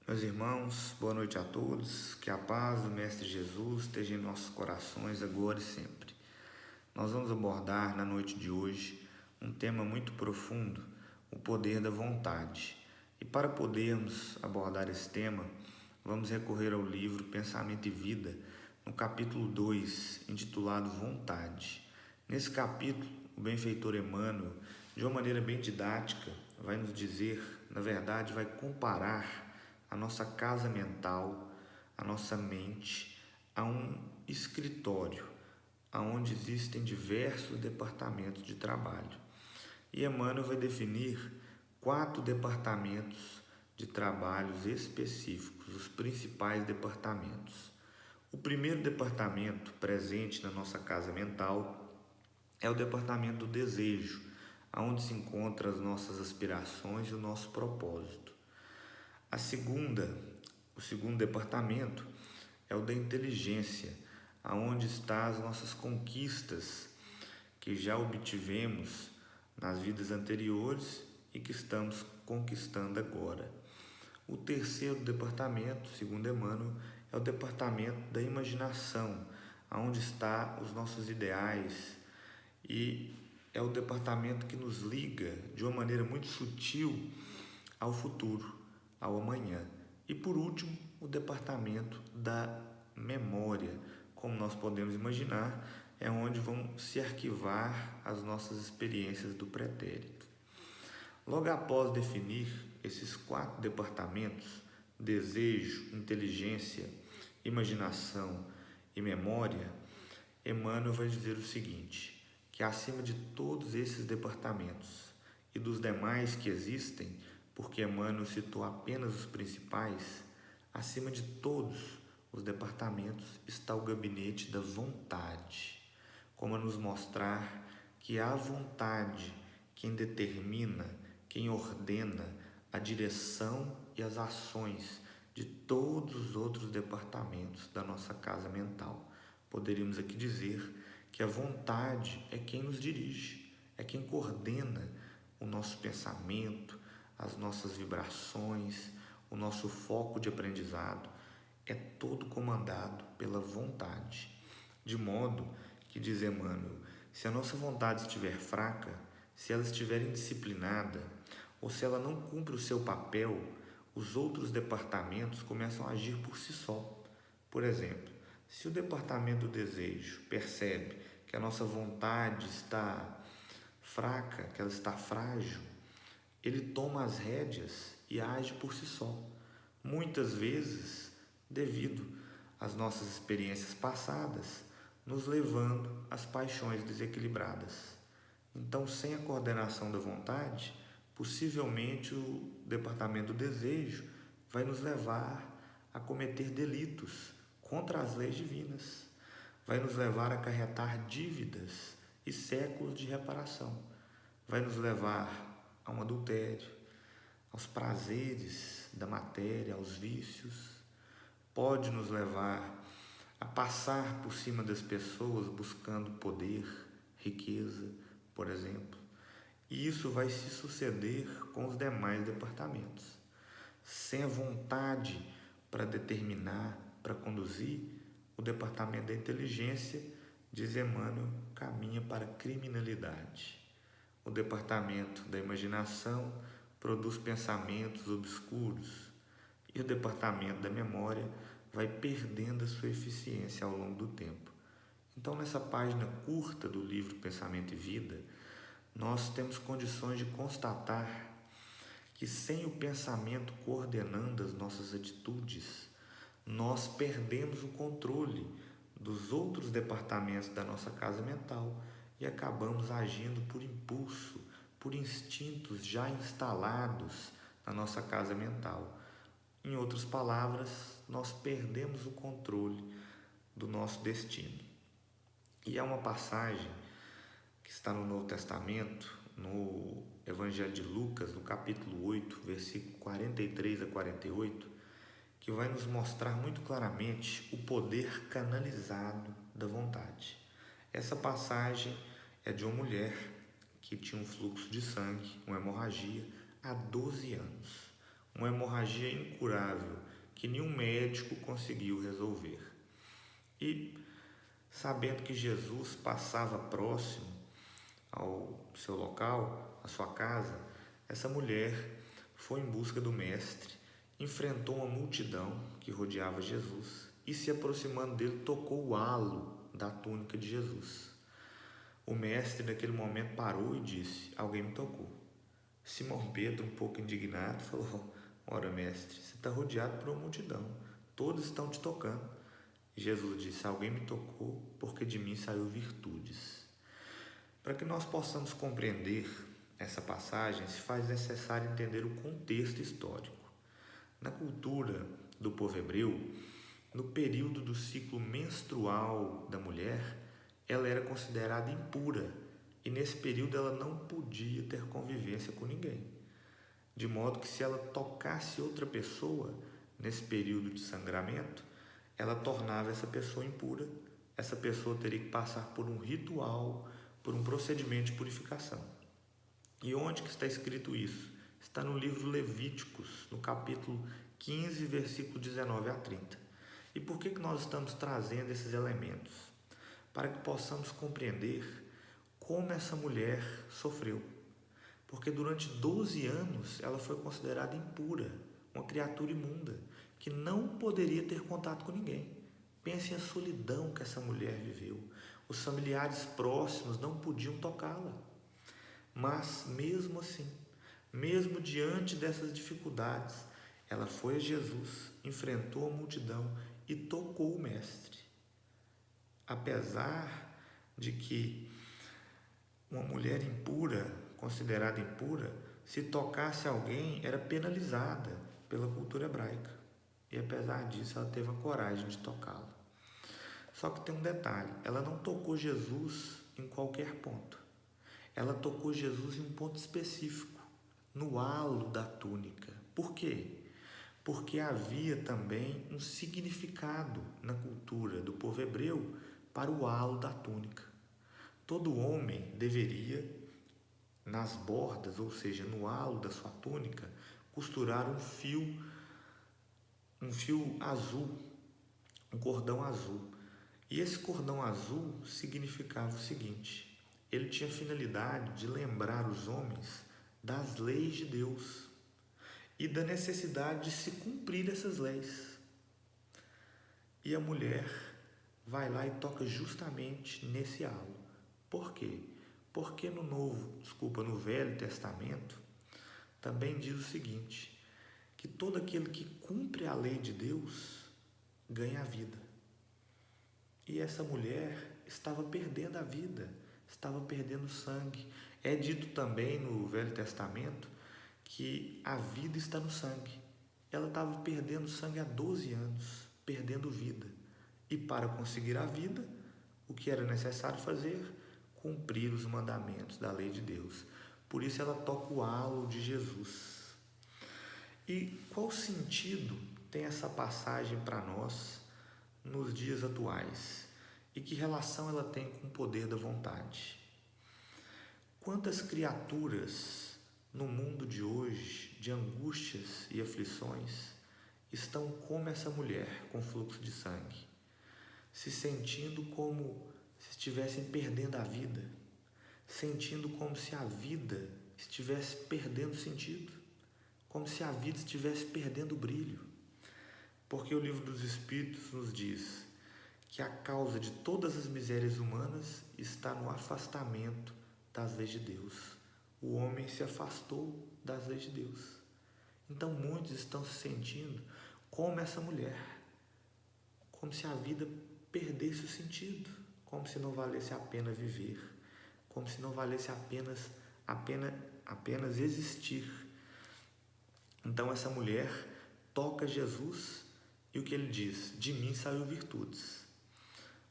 Meus irmãos, boa noite a todos, que a paz do Mestre Jesus esteja em nossos corações agora e sempre. Nós vamos abordar na noite de hoje um tema muito profundo, o poder da vontade. E para podermos abordar esse tema, vamos recorrer ao livro Pensamento e Vida, no capítulo 2, intitulado Vontade. Nesse capítulo, o benfeitor Emmanuel, de uma maneira bem didática, vai nos dizer, na verdade, vai comparar a nossa casa mental, a nossa mente, a um escritório, onde existem diversos departamentos de trabalho. E Emmanuel vai definir 4 departamentos de trabalhos específicos, os principais departamentos. O primeiro departamento presente na nossa casa mental é o departamento do desejo, onde se encontram as nossas aspirações e o nosso propósito. O segundo departamento é o da inteligência, aonde estão as nossas conquistas que já obtivemos nas vidas anteriores e que estamos conquistando agora. O terceiro departamento, segundo Emmanuel, é o departamento da imaginação, aonde estão os nossos ideais, e é o departamento que nos liga de uma maneira muito sutil ao futuro, ao amanhã. E por último, o departamento da memória, como nós podemos imaginar, é onde vão se arquivar as nossas experiências do pretérito. Logo após definir esses 4 departamentos, desejo, inteligência, imaginação e memória, Emmanuel vai dizer o seguinte, que acima de todos esses departamentos e dos demais que existem, porque Emmanuel citou apenas os principais, acima de todos os departamentos está o gabinete da vontade, como a nos mostrar que é a vontade quem determina, quem ordena a direção e as ações de todos os outros departamentos da nossa casa mental. Poderíamos aqui dizer que a vontade é quem nos dirige, é quem coordena o nosso pensamento, as nossas vibrações, o nosso foco de aprendizado, é todo comandado pela vontade. De modo que, diz Emmanuel, se a nossa vontade estiver fraca, se ela estiver indisciplinada, ou se ela não cumpre o seu papel, os outros departamentos começam a agir por si só. Por exemplo, se o departamento do desejo percebe que a nossa vontade está fraca, que ela está frágil, ele toma as rédeas e age por si só. Muitas vezes, devido às nossas experiências passadas, nos levando às paixões desequilibradas. Então, sem a coordenação da vontade, possivelmente o departamento do desejo vai nos levar a cometer delitos contra as leis divinas, vai nos levar a acarretar dívidas e séculos de reparação, vai nos levar a um adultério, aos prazeres da matéria, aos vícios, pode nos levar a passar por cima das pessoas buscando poder, riqueza, por exemplo. E isso vai se suceder com os demais departamentos. Sem a vontade para determinar, para conduzir, o departamento da inteligência, diz Emmanuel, caminha para a criminalidade. O departamento da imaginação produz pensamentos obscuros e o departamento da memória vai perdendo a sua eficiência ao longo do tempo. Então, nessa página curta do livro Pensamento e Vida, nós temos condições de constatar que sem o pensamento coordenando as nossas atitudes, nós perdemos o controle dos outros departamentos da nossa casa mental e acabamos agindo por impulso, por instintos já instalados na nossa casa mental. Em outras palavras, nós perdemos o controle do nosso destino. E há uma passagem que está no Novo Testamento, no Evangelho de Lucas, no capítulo 8, versículo 43 a 48, que vai nos mostrar muito claramente o poder canalizado da vontade. Essa passagem é de uma mulher que tinha um fluxo de sangue, uma hemorragia, há 12 anos. uma hemorragia incurável que nenhum médico conseguiu resolver. E, sabendo que Jesus passava próximo ao seu local, à sua casa, essa mulher foi em busca do mestre, enfrentou uma multidão que rodeava Jesus e, se aproximando dele, tocou o halo da túnica de Jesus. O mestre, naquele momento, parou e disse: alguém me tocou. Simão Pedro, um pouco indignado, falou: ora, mestre, você está rodeado por uma multidão, todos estão te tocando. E Jesus disse: alguém me tocou, porque de mim saiu virtudes. Para que nós possamos compreender essa passagem, se faz necessário entender o contexto histórico. Na cultura do povo hebreu, no período do ciclo menstrual da mulher, ela era considerada impura e nesse período ela não podia ter convivência com ninguém. De modo que, se ela tocasse outra pessoa nesse período de sangramento, ela tornava essa pessoa impura. Essa pessoa teria que passar por um ritual, por um procedimento de purificação. E onde que está escrito isso? Está no livro Levíticos, no capítulo 15, versículo 19 a 30. E por que nós estamos trazendo esses elementos? Para que possamos compreender como essa mulher sofreu. Porque durante 12 anos ela foi considerada impura, uma criatura imunda, que não poderia ter contato com ninguém. Pense a solidão que essa mulher viveu. Os familiares próximos não podiam tocá-la. Mas, mesmo assim, mesmo diante dessas dificuldades, ela foi a Jesus, enfrentou a multidão e tocou o mestre. Apesar de que uma mulher impura, considerada impura, se tocasse alguém, era penalizada pela cultura hebraica. E apesar disso, ela teve a coragem de tocá-lo. Só que tem um detalhe: ela não tocou Jesus em qualquer ponto. Ela tocou Jesus em um ponto específico, no halo da túnica. Por quê? Porque havia também um significado na cultura do povo hebreu para o halo da túnica. Todo homem deveria, nas bordas, ou seja, no halo da sua túnica, costurar um fio azul, um cordão azul. E esse cordão azul significava o seguinte: ele tinha a finalidade de lembrar os homens das leis de Deus e da necessidade de se cumprir essas leis. E a mulher vai lá e toca justamente nesse halo. Por quê? Porque no Velho Testamento também diz o seguinte: que todo aquele que cumpre a lei de Deus ganha a vida. E essa mulher estava perdendo a vida, estava perdendo sangue. É dito também no Velho Testamento que a vida está no sangue. Ela estava perdendo sangue há 12 anos, perdendo vida. E para conseguir a vida, o que era necessário fazer? Cumprir os mandamentos da lei de Deus. Por isso ela toca o halo de Jesus. E qual sentido tem essa passagem para nós nos dias atuais? E que relação ela tem com o poder da vontade? Quantas criaturas no mundo de hoje, de angústias e aflições, estão como essa mulher com fluxo de sangue, se sentindo como se estivessem perdendo a vida, sentindo como se a vida estivesse perdendo sentido, como se a vida estivesse perdendo o brilho. Porque o livro dos Espíritos nos diz que a causa de todas as misérias humanas está no afastamento das leis de Deus. O homem se afastou das leis de Deus. Então muitos estão se sentindo como essa mulher, como se a vida perdesse o sentido, como se não valesse a pena viver, como se não valesse apenas existir. Então essa mulher toca Jesus e o que ele diz? De mim saiu virtudes.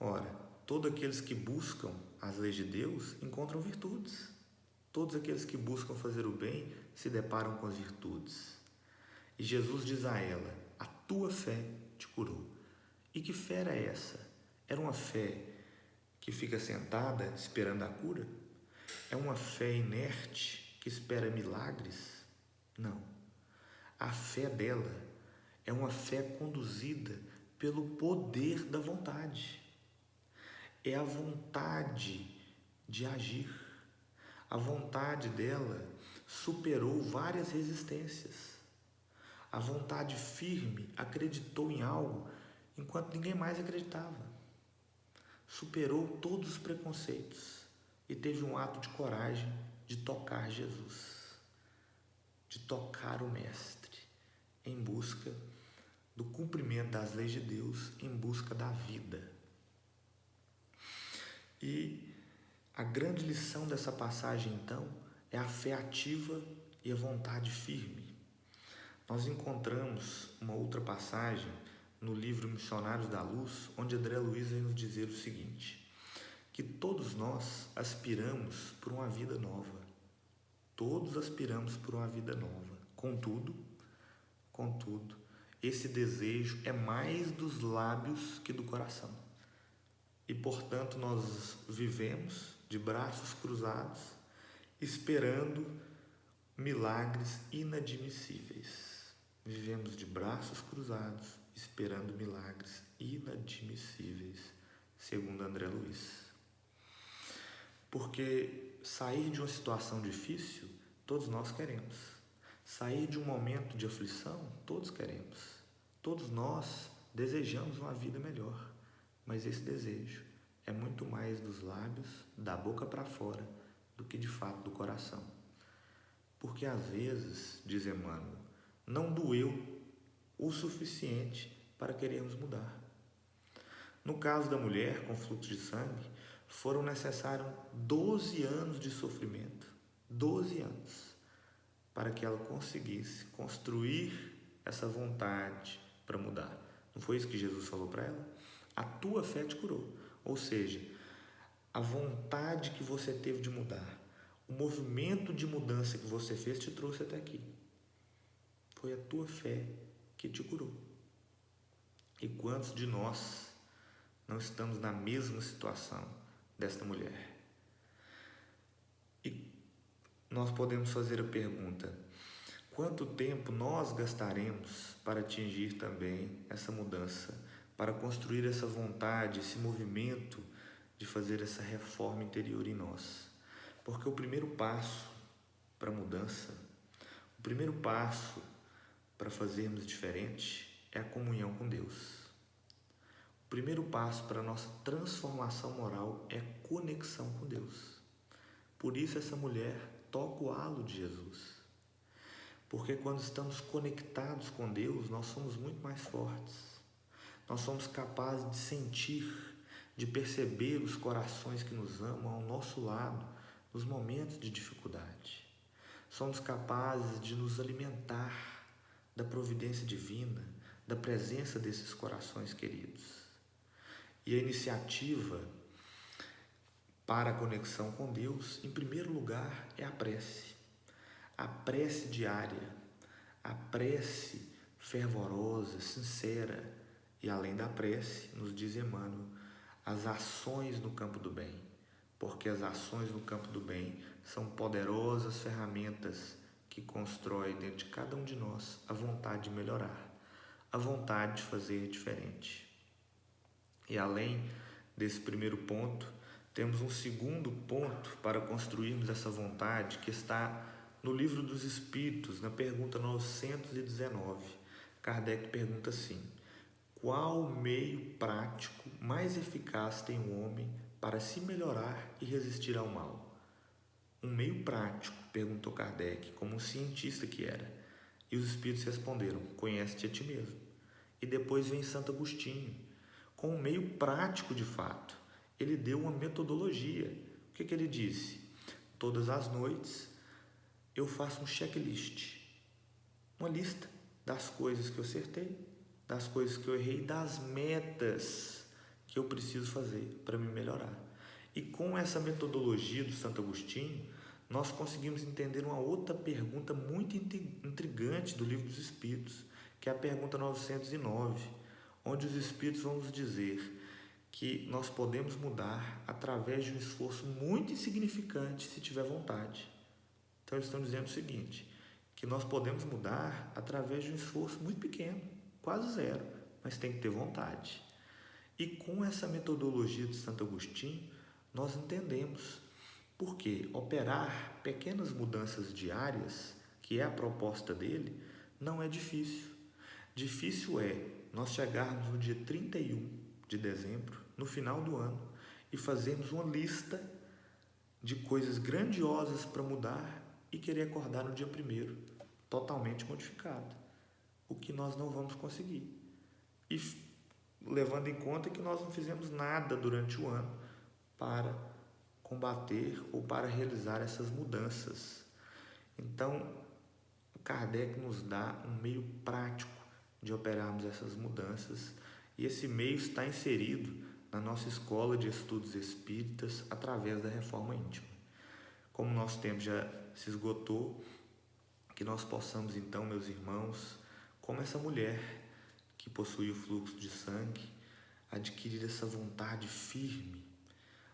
Ora, todos aqueles que buscam as leis de Deus encontram virtudes. Todos aqueles que buscam fazer o bem se deparam com as virtudes. E Jesus diz a ela: a tua fé te curou. E que fé era essa? Era uma fé que fica sentada esperando a cura? É uma fé inerte que espera milagres? Não. A fé dela é uma fé conduzida pelo poder da vontade. É a vontade de agir. A vontade dela superou várias resistências. A vontade firme acreditou em algo enquanto ninguém mais acreditava. Superou todos os preconceitos e teve um ato de coragem de tocar Jesus, de tocar o Mestre, em busca do cumprimento das leis de Deus, em busca da vida. E a grande lição dessa passagem, então, é a fé ativa e a vontade firme. Nós encontramos uma outra passagem no livro Missionários da Luz, onde André Luiz vem nos dizer o seguinte, que todos nós aspiramos por uma vida nova. Todos aspiramos por uma vida nova. Contudo, esse desejo é mais dos lábios que do coração. E, portanto, nós vivemos de braços cruzados, esperando milagres inadmissíveis. Vivemos de braços cruzados, esperando milagres inadmissíveis, segundo André Luiz. Porque sair de uma situação difícil, todos nós queremos. Sair de um momento de aflição, todos queremos. Todos nós desejamos uma vida melhor. Mas esse desejo é muito mais dos lábios, da boca para fora, do que de fato do coração. Porque às vezes, diz Emmanuel, não doeu o suficiente para querermos mudar. No caso da mulher com fluxo de sangue, foram necessários 12 anos de sofrimento, 12 anos, para que ela conseguisse construir essa vontade para mudar. Não foi isso que Jesus falou para ela? A tua fé te curou. Ou seja, a vontade que você teve de mudar, o movimento de mudança que você fez te trouxe até aqui. Foi a tua fé que te curou. E quantos de nós não estamos na mesma situação desta mulher? E nós podemos fazer a pergunta, quanto tempo nós gastaremos para atingir também essa mudança, para construir essa vontade, esse movimento de fazer essa reforma interior em nós? Porque o primeiro passo para a mudança, o primeiro passo para fazermos diferente é a comunhão com Deus. O primeiro passo para a nossa transformação moral é a conexão com Deus. Por isso essa mulher toca o halo de Jesus. Porque quando estamos conectados com Deus, nós somos muito mais fortes. Nós somos capazes de sentir, de perceber os corações que nos amam ao nosso lado nos momentos de dificuldade. Somos capazes de nos alimentar da providência divina, da presença desses corações queridos. E a iniciativa para a conexão com Deus, em primeiro lugar, é a prece diária, a prece fervorosa, sincera. E além da prece, nos diz Emmanuel, as ações no campo do bem, porque as ações no campo do bem são poderosas ferramentas que constroem dentro de cada um de nós a vontade de melhorar, a vontade de fazer diferente. E além desse primeiro ponto, temos um segundo ponto para construirmos essa vontade que está no Livro dos Espíritos, na pergunta 919. Kardec pergunta assim, qual meio prático mais eficaz tem o homem para se melhorar e resistir ao mal? Um meio prático, perguntou Kardec, como um cientista que era. E os espíritos responderam, conhece-te a ti mesmo. E depois vem Santo Agostinho, com um meio prático de fato. Ele deu uma metodologia. O que ele disse? Todas as noites eu faço um checklist, uma lista das coisas que eu acertei, das coisas que eu errei, das metas que eu preciso fazer para me melhorar. E com essa metodologia do Santo Agostinho, nós conseguimos entender uma outra pergunta muito intrigante do Livro dos Espíritos, que é a pergunta 909, onde os Espíritos vão nos dizer que nós podemos mudar através de um esforço muito insignificante se tiver vontade. Então eles estão dizendo o seguinte, que nós podemos mudar através de um esforço muito pequeno, quase zero, mas tem que ter vontade. E com essa metodologia de Santo Agostinho, nós entendemos porque operar pequenas mudanças diárias, que é a proposta dele, não é difícil. Difícil é nós chegarmos no dia 31 de dezembro, no final do ano, e fazermos uma lista de coisas grandiosas para mudar e querer acordar no dia 1º, totalmente modificado, o que nós não vamos conseguir. E levando em conta que nós não fizemos nada durante o ano para combater ou para realizar essas mudanças. Então, Kardec nos dá um meio prático de operarmos essas mudanças, e esse meio está inserido na nossa escola de estudos espíritas através da reforma íntima. Como nosso tempo já se esgotou, que nós possamos então, meus irmãos, como essa mulher que possui o fluxo de sangue, adquirir essa vontade firme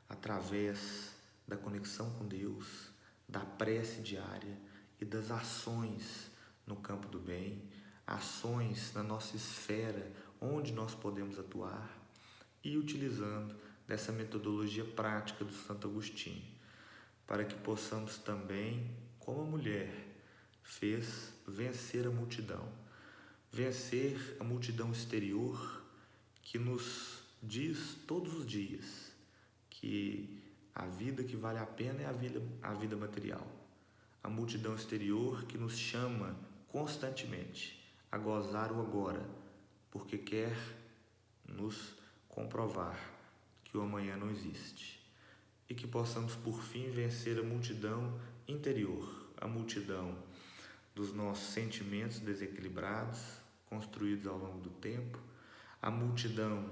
através da conexão com Deus, da prece diária e das ações no campo do bem, ações na nossa esfera onde nós podemos atuar, e utilizando dessa metodologia prática do Santo Agostinho, para que possamos também, como a mulher fez, vencer a multidão exterior que nos diz todos os dias que a vida que vale a pena é a vida material. A multidão exterior que nos chama constantemente a gozar o agora, porque quer nos comprovar que o amanhã não existe. E que possamos, por fim, vencer a multidão interior, a multidão dos nossos sentimentos desequilibrados, construídos ao longo do tempo, a multidão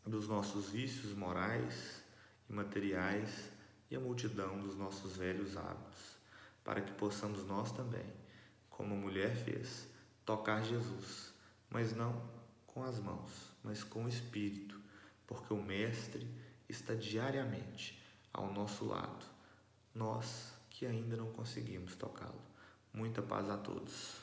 dos nossos vícios morais e materiais e a multidão dos nossos velhos hábitos, para que possamos nós também, como a mulher fez, tocar Jesus, mas não com as mãos, mas com o Espírito, porque o Mestre está diariamente ao nosso lado, nós que ainda não conseguimos tocá-lo. Muita paz a todos.